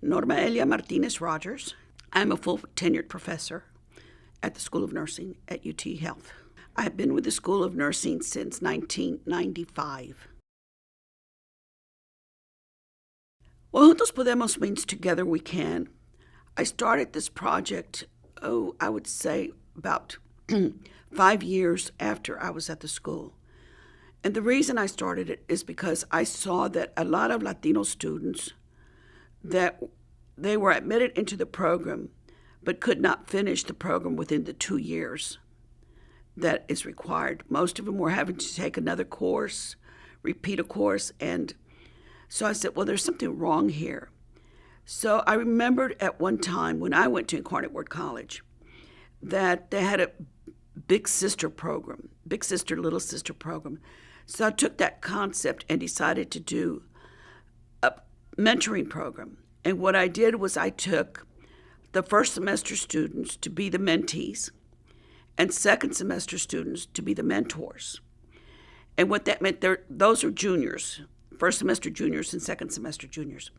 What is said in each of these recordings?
Norma Martinez Rogers. I'm a full tenured professor at the School of Nursing at UT Health. I have been with the School of Nursing since 1995. Well, Juntos Podemos means together we can. I started this project, I would say about 5 years after I was at the school. And the reason I started it is because I saw that a lot of Latino students, that they were admitted into the program but could not finish the program within the 2 years that is required. Most of them were having to take another course, repeat a course, and so I said, well, there's something wrong here. So I remembered at one time when I went to Incarnate Word College that they had a big sister program, big sister, little sister program. So I took that concept and decided to do a mentoring program. And what I did was I took the first semester students to be the mentees and second semester students to be the mentors. And what that meant, those are juniors, first semester juniors and second semester juniors.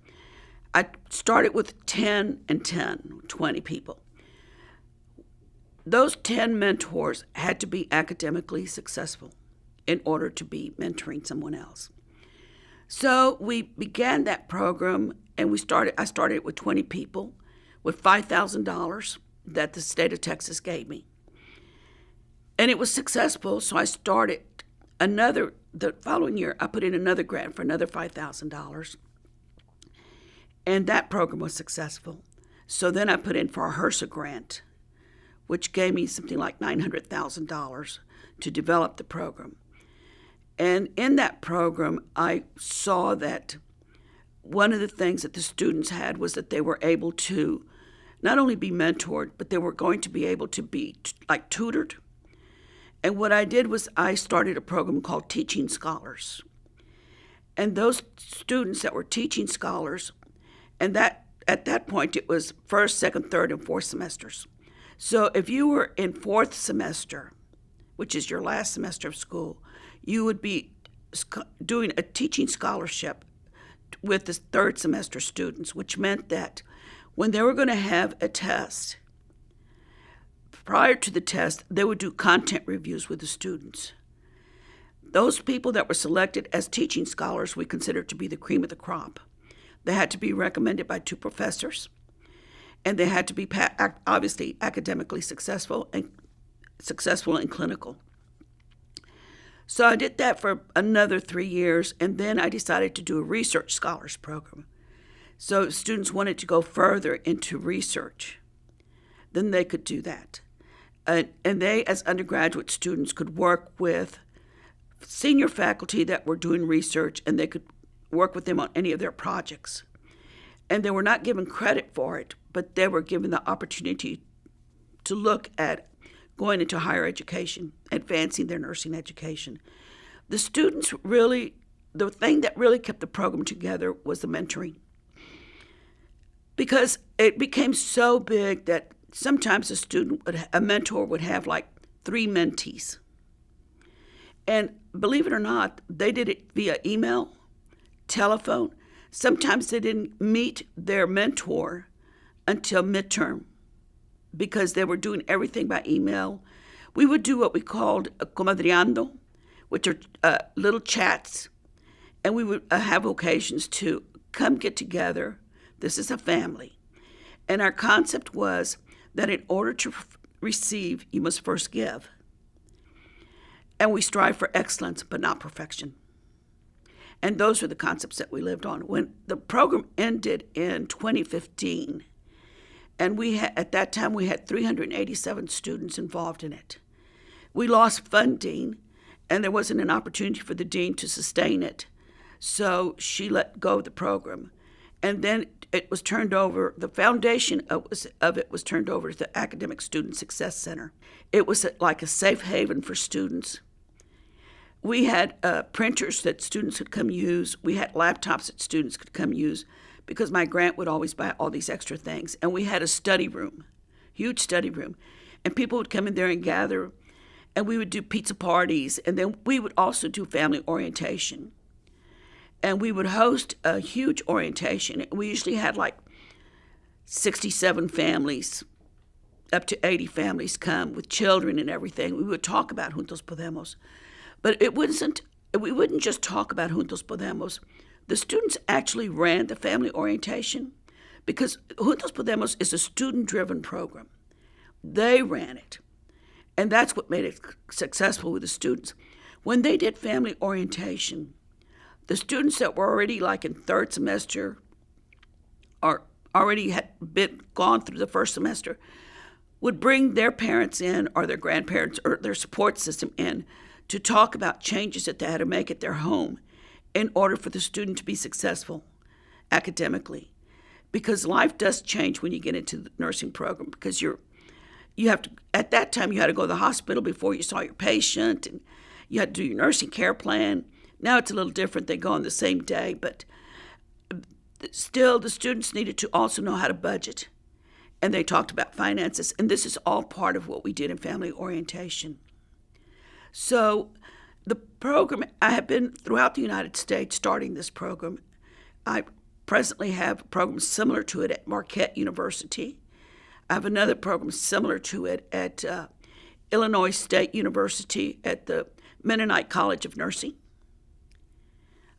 I started with 10 and 10, 20 people. Those 10 mentors had to be academically successful in order to be mentoring someone else. So we began that program, and I started with 20 people with $5,000 that the state of Texas gave me. And it was successful, so I started the following year, I put in another grant for another $5,000. And that program was successful. So then I put in for a HRSA grant, which gave me something like $900,000 to develop the program. And in that program, I saw that one of the things that the students had was that they were able to not only be mentored, but they were going to be able to be tutored. And what I did was I started a program called Teaching Scholars. And those students that were teaching scholars, and that at that point it was first, second, third, and fourth semesters. So if you were in fourth semester, which is your last semester of school, you would be doing a teaching scholarship with the third semester students, which meant that when they were going to have a test, prior to the test, they would do content reviews with the students. Those people that were selected as teaching scholars we considered to be the cream of the crop. They had to be recommended by 2 professors, and they had to be obviously academically successful and clinical. So I did that for another 3 years, and then I decided to do a research scholars program. So if students wanted to go further into research, then they could do that. And they, as undergraduate students, could work with senior faculty that were doing research, and they could work with them on any of their projects. And they were not given credit for it, but they were given the opportunity to look at going into higher education, advancing their nursing education. The students really, the thing that really kept the program together was the mentoring. Because it became so big that sometimes a mentor would have like 3 mentees. And believe it or not, they did it via email, telephone. Sometimes they didn't meet their mentor until midterm because they were doing everything by email. We would do what we called comadreando, which are little chats, and we would have occasions to come get together. This is a family. And our concept was that in order to receive, you must first give. And we strive for excellence, but not perfection. And those were the concepts that we lived on. When the program ended in 2015, and at that time we had 387 students involved in it. We lost funding, and there wasn't an opportunity for the dean to sustain it. So she let go of the program. And then it was turned over, the foundation of it was turned over to the Academic Student Success Center. It was like a safe haven for students. We had printers that students could come use. We had laptops that students could come use because my grant would always buy all these extra things. And we had a study room, huge study room. And people would come in there and gather, and we would do pizza parties. And then we would also do family orientation. And we would host a huge orientation. We usually had like 67 families, up to 80 families come with children and everything. We would talk about Juntos Podemos. But we wouldn't just talk about Juntos Podemos. The students actually ran the family orientation because Juntos Podemos is a student-driven program. They ran it. And that's what made it successful with the students. When they did family orientation, the students that were already like in third semester or already had gone through the first semester would bring their parents in or their grandparents or their support system in to talk about changes that they had to make at their home in order for the student to be successful academically. Because life does change when you get into the nursing program, because you have to, at that time you had to go to the hospital before you saw your patient, and you had to do your nursing care plan. Now it's a little different. They go on the same day, but still the students needed to also know how to budget. And they talked about finances, and this is all part of what we did in family orientation. So the program, I have been throughout the United States starting this program. I presently have a program similar to it at Marquette University. I have another program similar to it at Illinois State University at the Mennonite College of Nursing.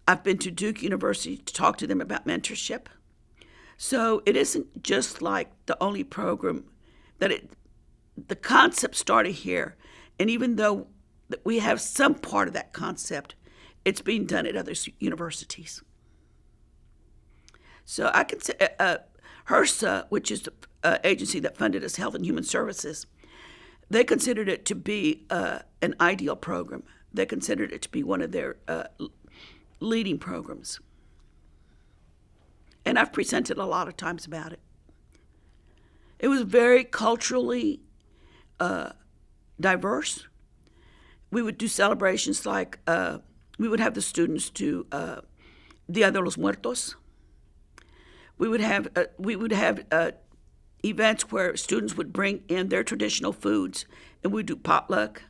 I've been to Duke University to talk to them about mentorship. So it isn't just like the only program the concept started here. And even though we have some part of that concept, it's being done at other universities. So I can say HRSA, which is the agency that funded us, Health and Human Services, they considered it to be an ideal program. They considered it to be one of their leading programs. And I've presented a lot of times about it. It was very culturally diverse. We would do celebrations like, we would have the students do Dia de los Muertos. We would have events where students would bring in their traditional foods, and we'd do potluck.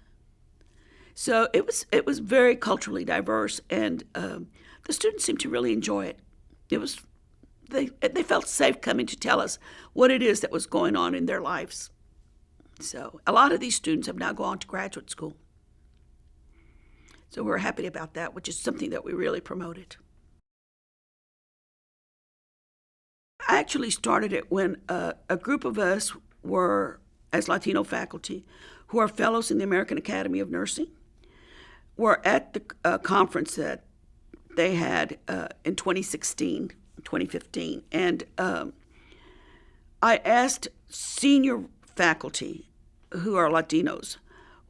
So it was very culturally diverse, and the students seemed to really enjoy it. They felt safe coming to tell us what it is that was going on in their lives. So a lot of these students have now gone to graduate school. So we're happy about that, which is something that we really promoted. I actually started it when a group of us were, as Latino faculty, who are fellows in the American Academy of Nursing, were at the conference that they had in 2016, 2015. And I asked senior faculty who are Latinos,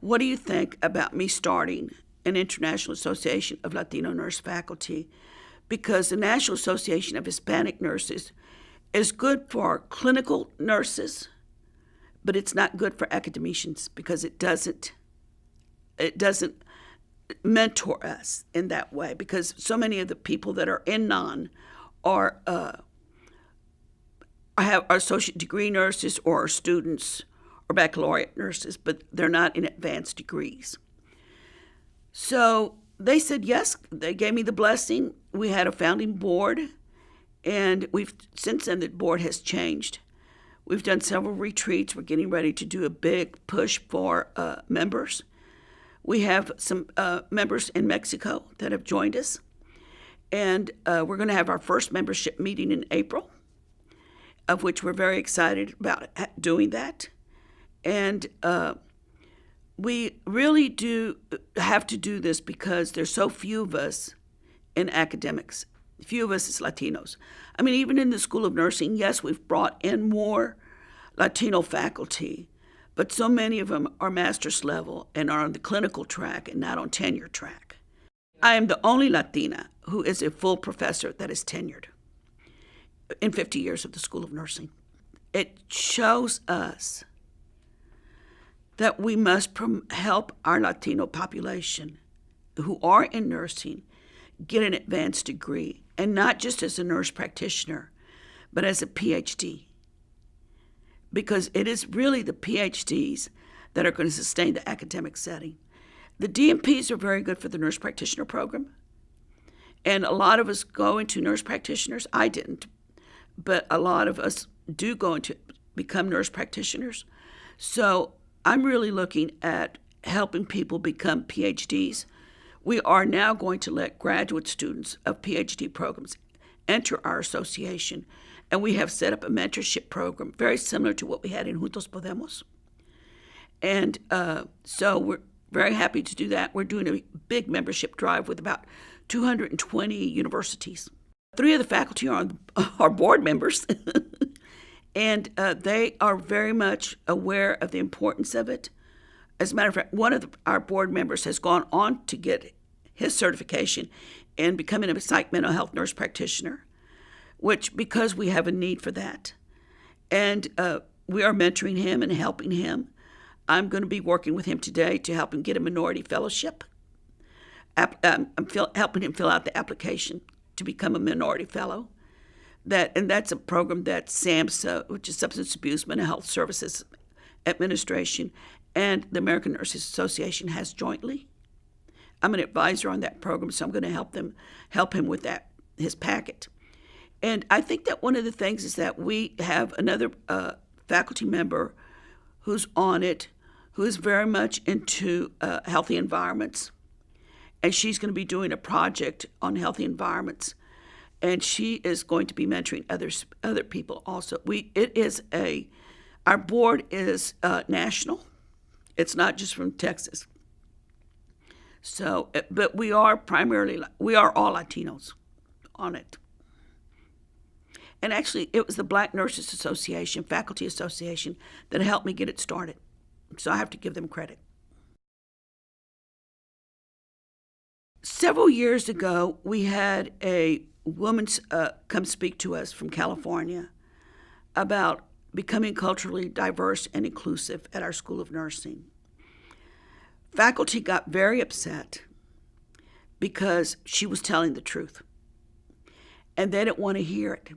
what do you think about me starting an International Association of Latino Nurse Faculty? Because the National Association of Hispanic Nurses is good for clinical nurses, but it's not good for academicians because it doesn't mentor us in that way, because so many of the people that are in non are associate degree nurses or are students or baccalaureate nurses, but they're not in advanced degrees. So they said yes. They gave me the blessing. We had a founding board, and since then the board has changed. We've done several retreats. We're getting ready to do a big push for members. We have some members in Mexico that have joined us, and we're going to have our first membership meeting in April, of which we're very excited about doing that. And we really do have to do this because there's so few of us in academics, few of us as Latinos. I mean, even in the School of Nursing, yes, we've brought in more Latino faculty, but so many of them are master's level and are on the clinical track and not on tenure track. I am the only Latina who is a full professor that is tenured in 50 years of the School of Nursing. It shows us that we must help our Latino population who are in nursing get an advanced degree, and not just as a nurse practitioner, but as a PhD. Because it is really the PhDs that are going to sustain the academic setting. The DMPs are very good for the nurse practitioner program, and a lot of us go into nurse practitioners. I didn't, but a lot of us do go into become nurse practitioners. So I'm really looking at helping people become PhDs. We are now going to let graduate students of PhD programs enter our association, and we have set up a mentorship program very similar to what we had in Juntos Podemos. And so we're very happy to do that. We're doing a big membership drive with about 220 universities. 3 of the faculty are board members, and they are very much aware of the importance of it. As a matter of fact, one of our board members has gone on to get his certification in becoming a psych mental health nurse practitioner, which because we have a need for that. And we are mentoring him and helping him. I'm going to be working with him today to help him get a minority fellowship. I'm helping him fill out the application to become a minority fellow. And that's a program that SAMHSA, which is Substance Abuse Mental Health Services Administration, and the American Nurses Association has jointly. I'm an advisor on that program, so I'm going to help him with that, his packet. And I think that one of the things is that we have another faculty member who's on it, who is very much into healthy environments. And she's going to be doing a project on healthy environments. And she is going to be mentoring other people also. Our board is national. It's not just from Texas. So, but we are all Latinos on it. And actually, it was the Black Nurses Association, Faculty Association, that helped me get it started. So I have to give them credit. Several years ago, we had a woman come speak to us from California about becoming culturally diverse and inclusive at our School of Nursing. Faculty got very upset because she was telling the truth, and they didn't want to hear it.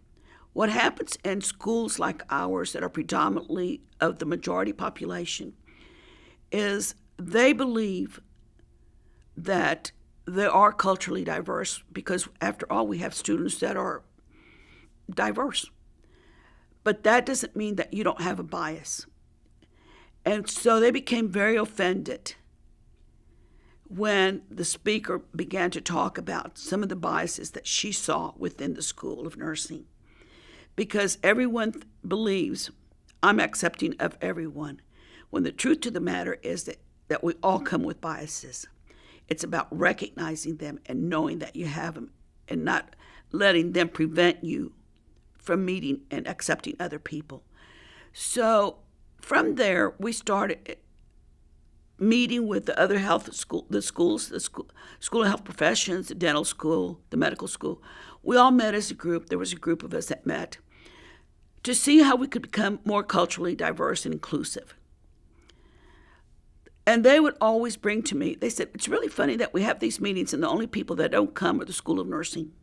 What happens in schools like ours that are predominantly of the majority population is they believe that they are culturally diverse because, after all, we have students that are diverse. But that doesn't mean that you don't have a bias. And so they became very offended when the speaker began to talk about some of the biases that she saw within the School of Nursing. Because everyone believes I'm accepting of everyone, when the truth to the matter is that we all come with biases. It's about recognizing them and knowing that you have them and not letting them prevent you from meeting and accepting other people. So from there, we started meeting with the other schools, the School of Health Professions, the dental school, the medical school. We all met as a group. There was a group of us that met to see how we could become more culturally diverse and inclusive. And they would always bring to me, they said, it's really funny that we have these meetings and the only people that don't come are the School of Nursing.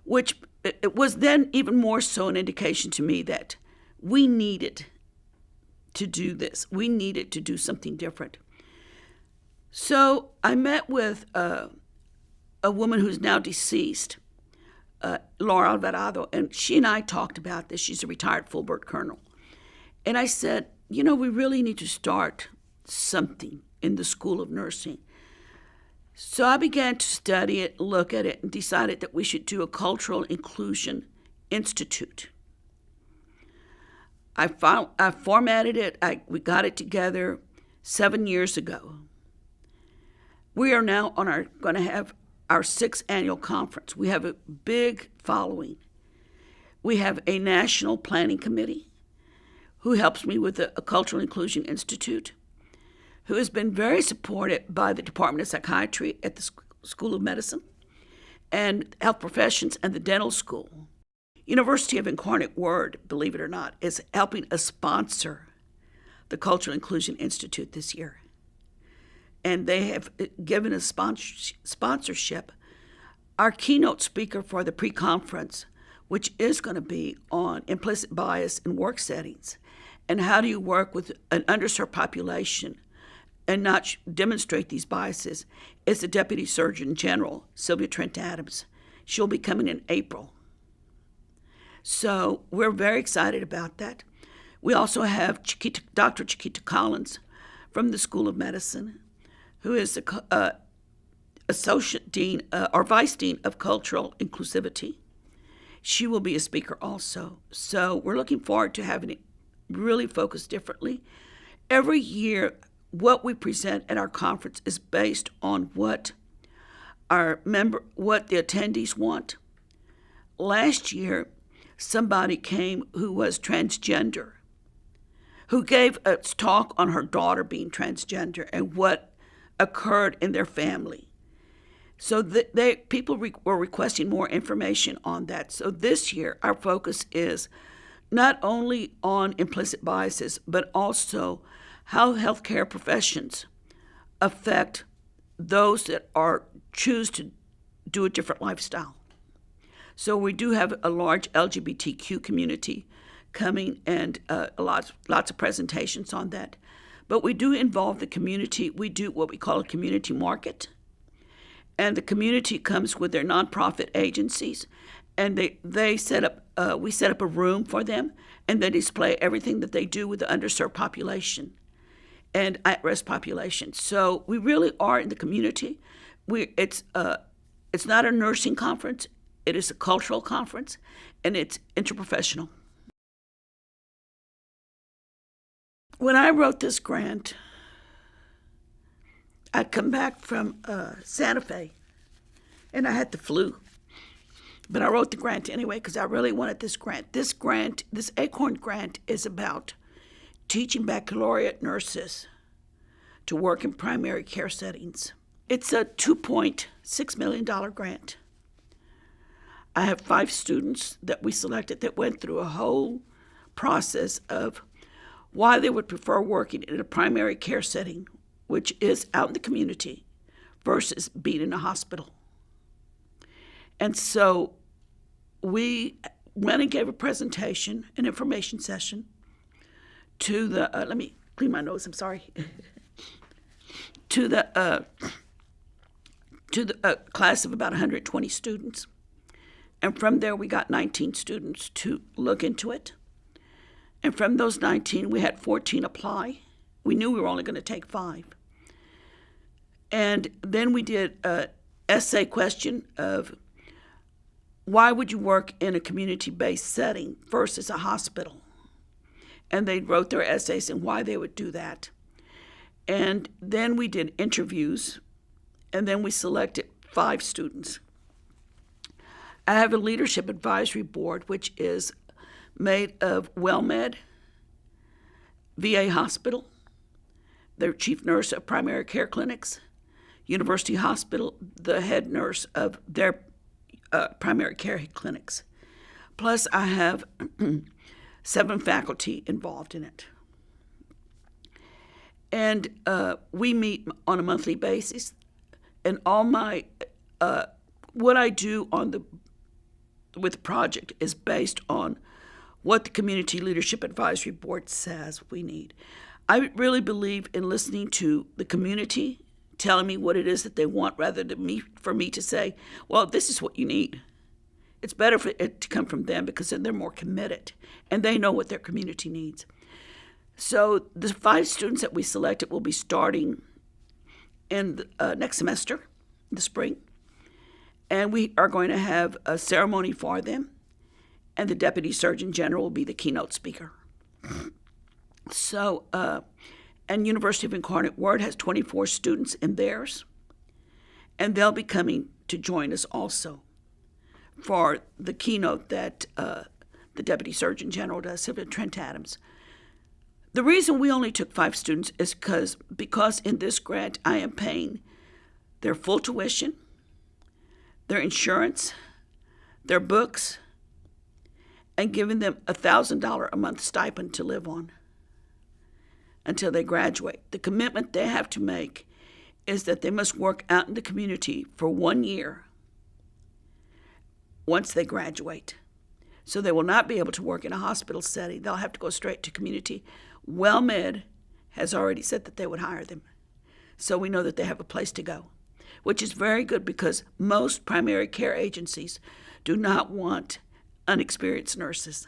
Which it was then even more so an indication to me that we needed to do this. We needed to do something different. So I met with a woman who's now deceased, Laura Alvarado, and she and I talked about this. She's a retired full bird colonel. And I said, we really need to start something in the School of Nursing. So I began to study it, look at it, and decided that we should do a Cultural Inclusion Institute. I formatted it. We got it together 7 years ago. We are now going to have our 6th annual conference. We have a big following. We have a national planning committee who helps me with the Cultural Inclusion Institute, who has been very supported by the Department of Psychiatry at the School of Medicine and Health Professions and the Dental School. University of Incarnate Word, believe it or not, is helping us sponsor the Cultural Inclusion Institute this year. And they have given us sponsorship. Our keynote speaker for the pre-conference, which is going to be on implicit bias in work settings, and how do you work with an underserved population and not demonstrate these biases, is the Deputy Surgeon General, Sylvia Trent Adams. She'll be coming in April. So we're very excited about that. We also have Dr. Chiquita Collins from the School of Medicine, who is the Associate Dean or Vice Dean of Cultural Inclusivity. She will be a speaker also. So we're looking forward to having it really focused differently. Every year, what we present at our conference is based on what what the attendees want. Last year, somebody came who was transgender, who gave a talk on her daughter being transgender and what occurred in their family. So people were requesting more information on that. So this year, our focus is not only on implicit biases, but also how healthcare professions affect those that choose to do a different lifestyle. So we do have a large LGBTQ community coming and lots of presentations on that. But we do involve the community. We do what we call a community market. And the community comes with their nonprofit agencies, and we set up a room for them, and they display everything that they do with the underserved population and at-risk population. So we really are in the community. It's not a nursing conference. It is a cultural conference, and it's interprofessional. When I wrote this grant, I'd come back from Santa Fe, and I had the flu. But I wrote the grant anyway because I really wanted this grant. This ACORN grant, is about teaching baccalaureate nurses to work in primary care settings. It's a $2.6 million grant. I have 5 students that we selected that went through a whole process of why they would prefer working in a primary care setting, which is out in the community, versus being in a hospital. And so we went and gave a presentation, an information session, to the, let me clean my nose, I'm sorry, to the class of about 120 students. And from there, we got 19 students to look into it. And from those 19, we had 14 apply. We knew we were only going to take 5. And then we did an essay question of why would you work in a community-based setting versus a hospital? And they wrote their essays and why they would do that. And then we did interviews, and then we selected 5 students. I have a leadership advisory board, which is made of WellMed, VA Hospital, their chief nurse of primary care clinics, University Hospital, the head nurse of their primary care clinics. Plus, I have 7 faculty involved in it. And we meet on a monthly basis, and all my what I do with the project is based on what the Community Leadership Advisory Board says we need. I really believe in listening to the community, telling me what it is that they want, rather than for me to say, well, this is what you need. It's better for it to come from them because then they're more committed and they know what their community needs. So the 5 students that we selected will be starting in the next semester, in the spring. And we are going to have a ceremony for them. And the Deputy Surgeon General will be the keynote speaker. So, and University of Incarnate Word has 24 students in theirs. And they'll be coming to join us also for the keynote that the Deputy Surgeon General does, Trent Adams. The reason we only took 5 students is because in this grant I am paying their full tuition, their insurance, their books, and giving them $1,000 a month stipend to live on until they graduate. The commitment they have to make is that they must work out in the community for 1 year once they graduate. So they will not be able to work in a hospital setting. They'll have to go straight to community. WellMed has already said that they would hire them. So we know that they have a place to go, which is very good because most primary care agencies do not want unexperienced nurses.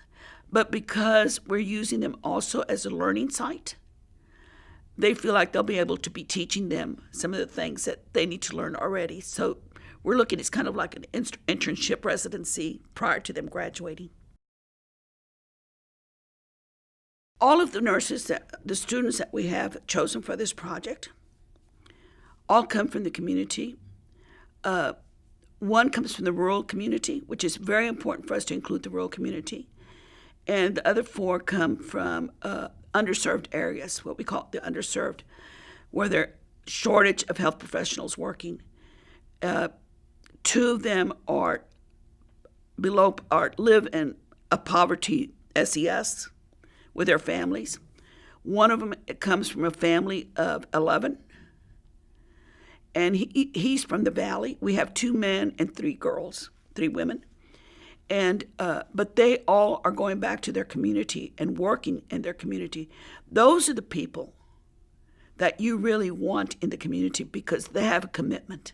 But because we're using them also as a learning site, they feel like they'll be able to be teaching them some of the things that they need to learn already. So we're looking at it's kind of like an internship residency prior to them graduating. All of the students that we have chosen for this project, all come from the community. One comes from the rural community, which is very important for us to include the rural community. And the other 4 come from underserved areas, what we call the underserved, where there's shortage of health professionals working. 2 of them live in a poverty SES with their families. One of them comes from a family of 11, and he's from the Valley. We have 2 men and 3 women, and but they all are going back to their community and working in their community. Those are the people that you really want in the community because they have a commitment.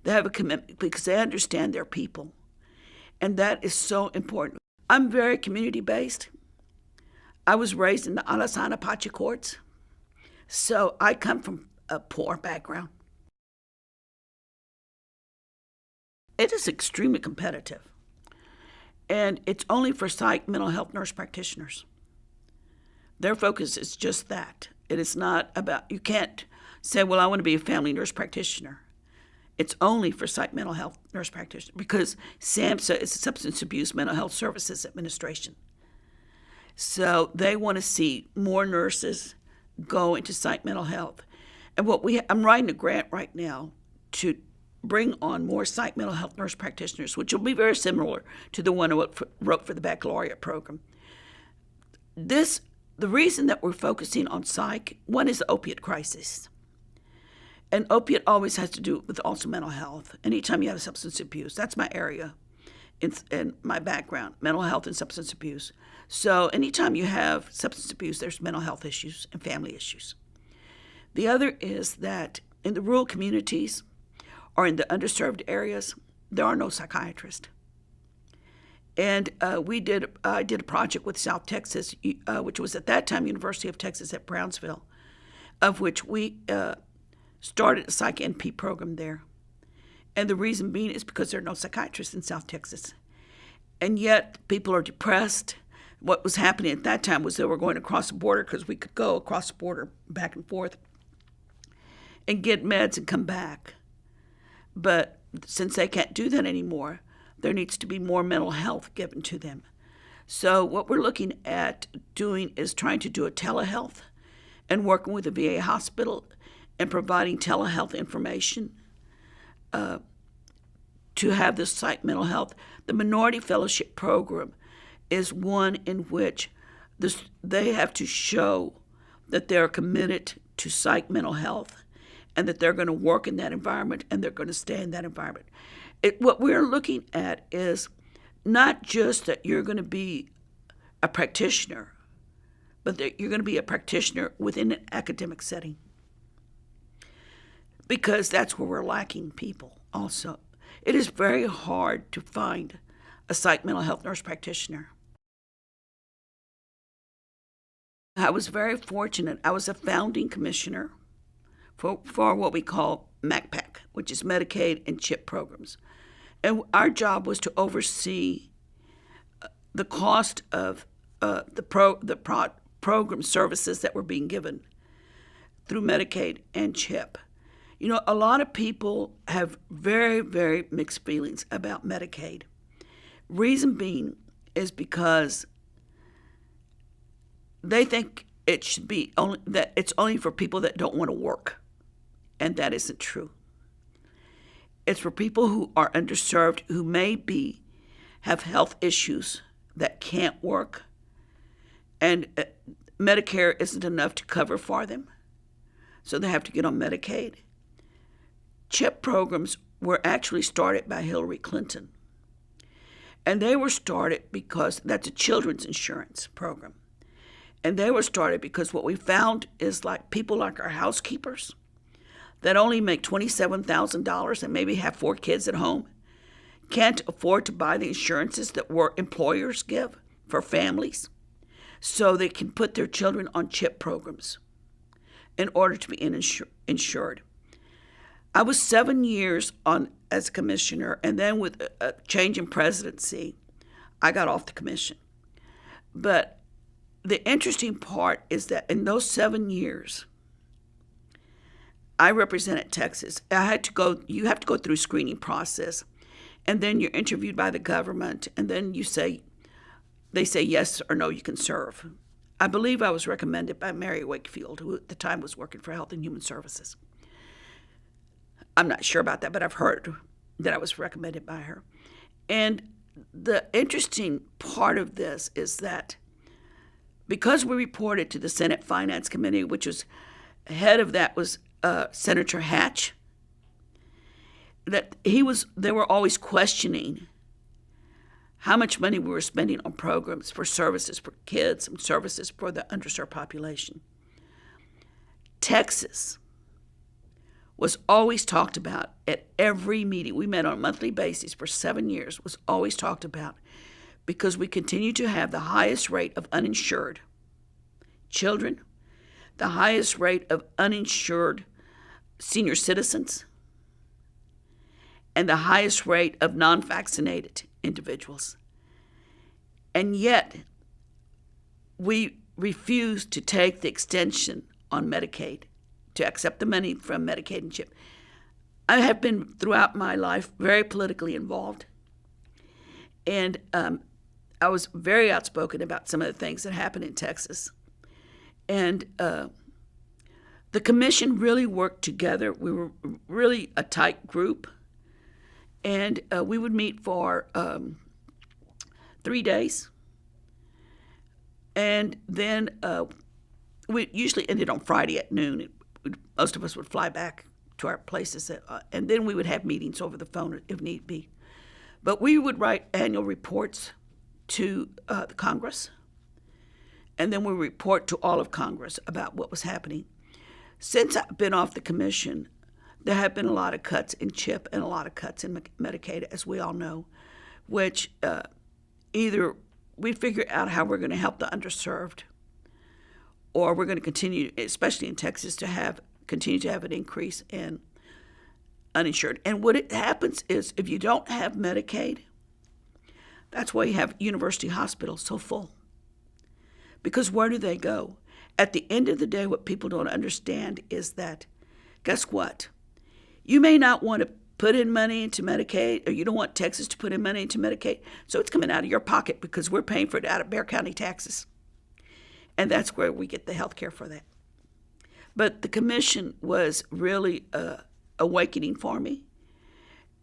They have a commitment because they understand their people, and that is so important. I'm very community-based. I was raised in the Alasan Apache courts, so I come from a poor background. It is extremely competitive, and it's only for psych mental health nurse practitioners. Their focus is just that. It is not about, you can't say, well, I want to be a family nurse practitioner. It's only for psych mental health nurse practitioners because SAMHSA is a Substance Abuse Mental Health Services Administration. So they want to see more nurses go into psych mental health. And I'm writing a grant right now to bring on more psych mental health nurse practitioners, which will be very similar to the one I wrote for the baccalaureate program. The reason that we're focusing on psych, one is the opiate crisis. And opiate always has to do with also mental health. Anytime you have substance abuse, that's my area in my background, mental health and substance abuse. So anytime you have substance abuse, there's mental health issues and family issues. The other is that in the rural communities or in the underserved areas, there are no psychiatrists. And I did a project with South Texas, which was at that time University of Texas at Brownsville, of which we started a psych NP program there. And the reason being is because there are no psychiatrists in South Texas. And yet people are depressed. What was happening at that time was they were going across the border because we could go across the border back and forth and get meds and come back. But since they can't do that anymore, there needs to be more mental health given to them. So what we're looking at doing is trying to do a telehealth and working with the VA hospital and providing telehealth information to have this psych mental health. The Minority Fellowship Program is one in which they have to show that they're committed to psych mental health and that they're going to work in that environment and they're going to stay in that environment. What we're looking at is not just that you're going to be a practitioner, but that you're going to be a practitioner within an academic setting, because that's where we're lacking people also. It is very hard to find a psych mental health nurse practitioner. I was very fortunate. I was a founding commissioner for what we call MACPAC, which is Medicaid and CHIP programs. And our job was to oversee the cost of the program services that were being given through Medicaid and CHIP. You know, a lot of people have very, very mixed feelings about Medicaid. Reason being is because they think it should be only that it's only for people that don't want to work, and that isn't true. It's for people who are underserved, who maybe have health issues that can't work, and Medicare isn't enough to cover for them, so they have to get on Medicaid. CHIP programs were actually started by Hillary Clinton, and they were started because that's a children's insurance program. And they were started because what we found is like people like our housekeepers that only make $27,000 and maybe have 4 kids at home can't afford to buy the insurances that employers give for families so they can put their children on CHIP programs in order to be insured. I was 7 years on as a commissioner, and then with a change in presidency, I got off the commission. But the interesting part is that in those 7 years, I represented Texas. You have to go through a screening process, and then you're interviewed by the government, and then they say yes or no, you can serve. I believe I was recommended by Mary Wakefield, who at the time was working for Health and Human Services. I'm not sure about that, but I've heard that I was recommended by her. And the interesting part of this is that because we reported to the Senate Finance Committee, which was head of that was Senator Hatch, they were always questioning how much money we were spending on programs for services for kids and services for the underserved population. Texas was always talked about at every meeting. We met on a monthly basis for 7 years, was always talked about because we continue to have the highest rate of uninsured children, the highest rate of uninsured senior citizens, and the highest rate of non-vaccinated individuals. And yet, we refuse to take the extension on Medicaid, to accept the money from Medicaid and CHIP. I have been, throughout my life, very politically involved. And I was very outspoken about some of the things that happened in Texas. And the commission really worked together. We were really a tight group. And we would meet for 3 days. And then we usually ended on Friday at noon. Most of us would fly back to our places, and then we would have meetings over the phone if need be. But we would write annual reports to the Congress, and then we would report to all of Congress about what was happening. Since I've been off the commission, there have been a lot of cuts in CHIP and a lot of cuts in Medicaid, as we all know, which either we figure out how we're going to help the underserved, or we're going to continue, especially in Texas, continue to have an increase in uninsured. And what it happens is if you don't have Medicaid, that's why you have university hospitals so full. Because where do they go? At the end of the day, what people don't understand is that, guess what? You may not want to put in money into Medicaid, or you don't want Texas to put in money into Medicaid, so it's coming out of your pocket because we're paying for it out of Bexar County taxes. And that's where we get the health care for that. But the commission was really awakening for me.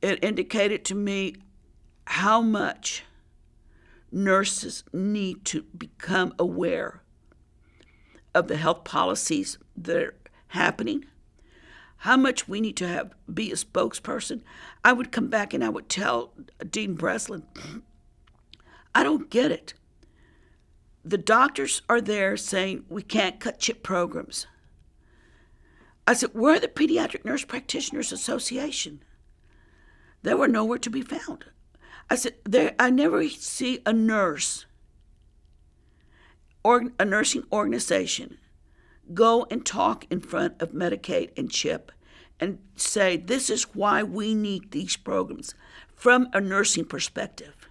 It indicated to me how much nurses need to become aware of the health policies that are happening, how much we need to be a spokesperson. I would come back and I would tell Dean Breslin, I don't get it. The doctors are there saying we can't cut CHIP programs. I said, we're the Pediatric Nurse Practitioners Association. They were nowhere to be found. I said, I never see a nurse or a nursing organization go and talk in front of Medicaid and CHIP and say, this is why we need these programs from a nursing perspective.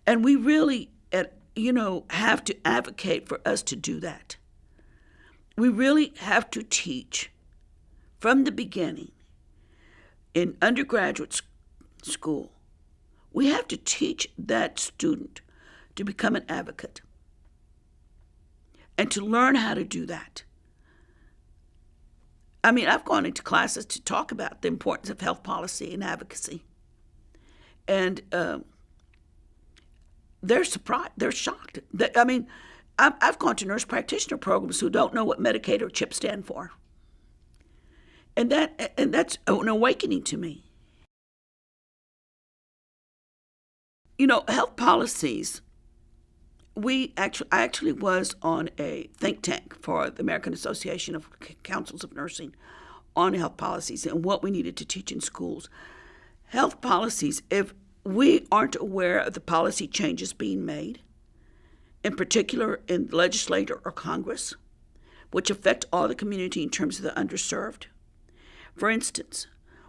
And we really, have to advocate for us to do that. We really have to teach from the beginning in undergraduate school. We have to teach that student to become an advocate and to learn how to do that. I mean, I've gone into classes to talk about the importance of health policy and advocacy. And they're surprised, they're shocked. I've gone to nurse practitioner programs who don't know what Medicaid or CHIP stand for. And that's an awakening to me. Health policies, I actually was on a think tank for the American Association of Councils of Nursing on health policies and what we needed to teach in schools. Health policies, if we aren't aware of the policy changes being made, in particular in the legislature or Congress, which affect all the community in terms of the underserved. For instance,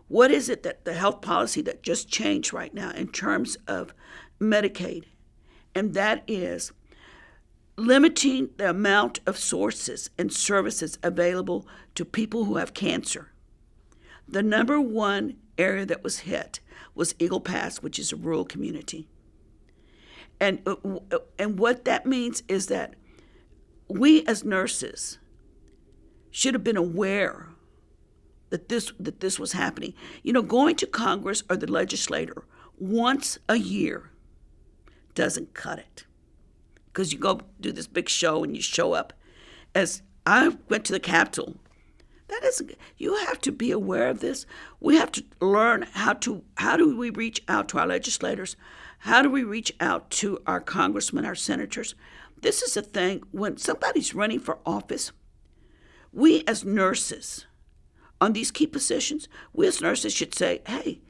what is it that the health policy that just changed right now in terms of Medicaid? And that is limiting the amount of sources and services available to people who have cancer. The number one area that was hit was Eagle Pass, which is a rural community. And what that means is that we as nurses should have been aware that this was happening. Going to Congress or the legislature once a year doesn't cut it. Because you go do this big show and you show up. As I went to the Capitol, you have to be aware of this. We have to learn how do we reach out to our legislators? How do we reach out to our congressmen, our senators? This is a thing, when somebody's running for office, we as nurses on these key positions, we as nurses should say, hey,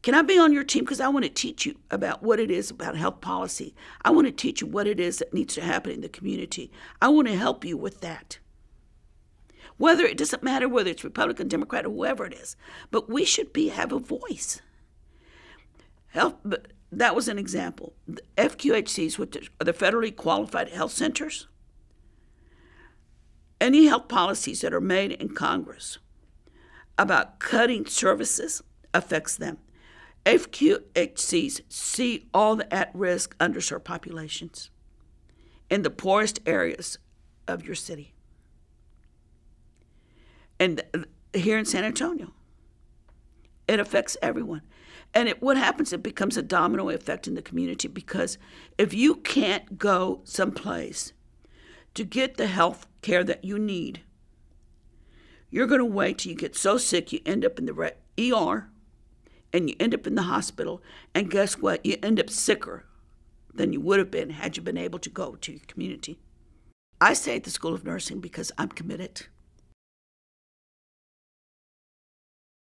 can I be on your team? Because I want to teach you about what it is about health policy. I want to teach you what it is that needs to happen in the community. I want to help you with that. It doesn't matter whether it's Republican, Democrat, or whoever it is, but we should have a voice. That was an example. The FQHCs, which are the federally qualified health centers, any health policies that are made in Congress about cutting services affects them. FQHCs see all the at-risk, underserved populations in the poorest areas of your city. And here in San Antonio, it affects everyone. And what happens, it becomes a domino effect in the community, because if you can't go someplace to get the health care that you need, you're going to wait till you get so sick you end up in the ER and you end up in the hospital. And guess what? You end up sicker than you would have been had you been able to go to your community. I stay at the School of Nursing because I'm committed.